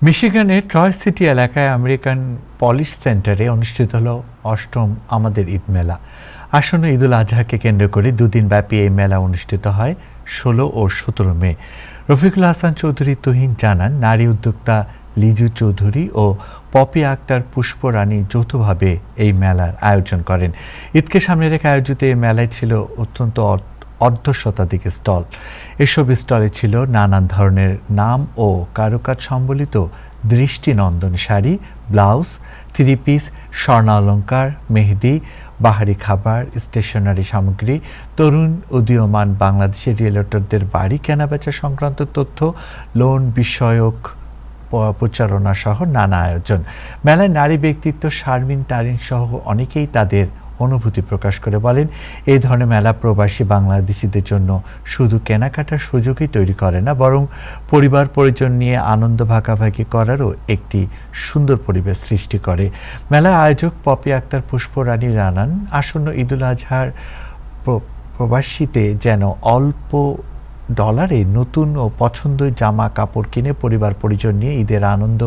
মিশিগানের Troy city এলাকায় American polish সেন্টারে অনুষ্ঠিত হলো অষ্টম আমাদের ঈদ মেলা। আসন্ন ঈদুল আজহাকে কেন্দ্র করে দুদিন ব্যাপী এই মেলা অনুষ্ঠিত হয় 16 ও 17 মে। রফিকুল হাসান চৌধুরী তুহিন জানান, নারী উদ্যোক্তা লিজু চৌধুরী ও পপি আক্তার পুষ্পরানী যৌথভাবে এই মেলার আয়োজন করেন। ঈদকে সামনে রেখে আয়োজিত এই মেলায় ছিল অত্যন্ত অর্ধশতাধিক স্টল। এসব স্টলে ছিল নানান ধরনের নাম ও কারুকাজ সম্বলিত দৃষ্টিনন্দন শাড়ি, ব্লাউজ, থ্রি পিস, স্বর্ণালঙ্কার, মেহেদি, বাহারি খাবার, স্টেশনারি সামগ্রী, তরুণ উদীয়মান বাংলাদেশের রিয়েলটরদের বাড়ি কেনাবেচা সংক্রান্ত তথ্য, লোন বিষয়ক প্রচারণা সহ নানা আয়োজন। মেলায় নারী ব্যক্তিত্ব শারমিন তারিন সহ অনেকেই তাদের অনুভূতি প্রকাশ করে বলেন, এই ধরনের মেলা প্রবাসী বাংলাদেশিদের জন্য শুধু কেনাকাটার সুযোগই তৈরি করে না, বরং পরিবার পরিজন নিয়ে আনন্দ ভাগাভাগি করারও একটি সুন্দর পরিবেশ সৃষ্টি করে। মেলার আয়োজক পপি আক্তার পুষ্পরানী জানান, আসন্ন ঈদুল আজহার প্রবাসীতে যেন অল্প ডলারে নতুন ও পছন্দের জামা কাপড় কিনে পরিবার পরিজন নিয়ে ঈদের আনন্দ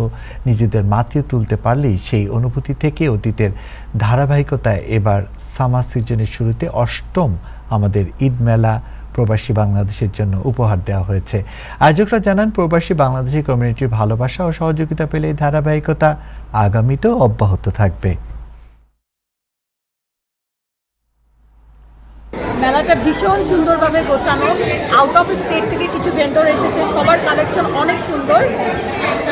নিজেদের মাতিয়ে তুলতে পারলেই সেই অনুভূতি থেকে অতীতের ধারাবাহিকতায় এবার সামার সিজনের শুরুতে অষ্টম আমাদের ঈদ মেলা প্রবাসী বাংলাদেশের জন্য উপহার দেওয়া হয়েছে। আয়োজকরা জানান, প্রবাসী বাংলাদেশি কমিউনিটির ভালোবাসা ও সহযোগিতা পেলে এই ধারাবাহিকতা আগামীতেও অব্যাহত থাকবে। মেলাটা ভীষণ সুন্দরভাবে গোছানো। আউট অফ স্টেট থেকে কিছু ভেন্ডর এসেছে, সবার কালেকশন অনেক সুন্দর।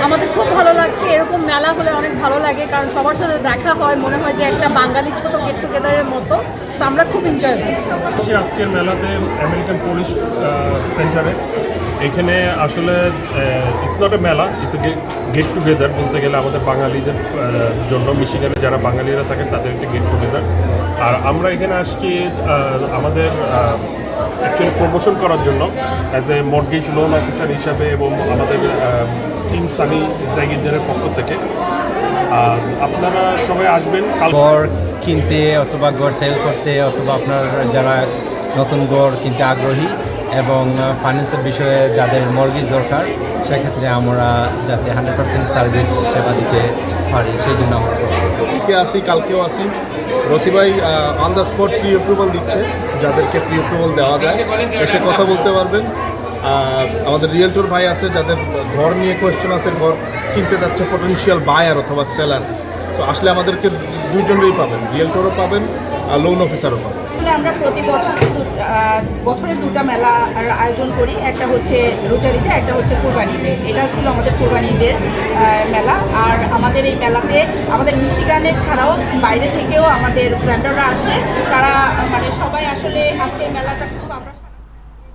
আমাদের খুব ভালো লাগছে। এরকম মেলা হলে অনেক ভালো লাগে, কারণ সবার সাথে দেখা হয়, মনে হয় যে একটা বাঙালি ছোট গেট টুগেদারের মতো। তো আমরা খুব এনজয় করছি আজকের মেলাতে আমেরিকান পলিশ সেন্টারে। এখানে আসলে ইটস নট এ মেলা, ইটস এ গেট টুগেদার বলতে গেলে আমাদের বাঙালিদের জন্য। মিশিগানে যারা বাঙালিরা থাকেন তাদের একটা গেট টুগেদার। আর আমরা এখানে আসছি আমাদের অ্যাকচুয়ালি প্রমোশন করার জন্য as a mortgage loan officer হিসাবে, এবং আমাদের টিম সানি জাগিরদারের পক্ষ থেকে। আপনারা সবাই আসবেন। গড় কিনতে অথবা গড় সেল করতে, অথবা আপনার যারা নতুন গড় কিনতে আগ্রহী এবং ফাইন্যান্সের বিষয়ে যাদের মর্গেজ দরকার, সেক্ষেত্রে আমরা যাতে 100% সার্ভিস সেবা দিতে পারি সেই জন্য আমরা আজকে আসি, কালকেও আসি। রসি ভাই on the spot pre approval দিচ্ছে, যাদেরকে প্রি অ্যাপ্রুভাল দেওয়া যায় এসে কথা বলতে পারবেন। আমাদের রিয়েলটর ভাই আছে, যাদের ঘর নিয়ে কোয়েশ্চেন আছে, ঘর কিনতে যাচ্ছে পটেনশিয়াল বায়ার অথবা সেলার। তো আসলে আমাদেরকে দুইজনেরই পাবেন, রিয়েলটরও পাবেন আর লোন অফিসারও পাবেন। আমরা প্রতি বছরে দুটা মেলা আয়োজন করি, একটা হচ্ছে রোজারিতে, একটা হচ্ছে কোরবানিতে। এটা ছিল আমাদের কোরবানিদের মেলা। আর আমাদের এই মেলাতে আমাদের মিশিগানে ছাড়াও বাইরে থেকেও আমাদের ব্র্যান্ডাররা আসে। তারা মানে সব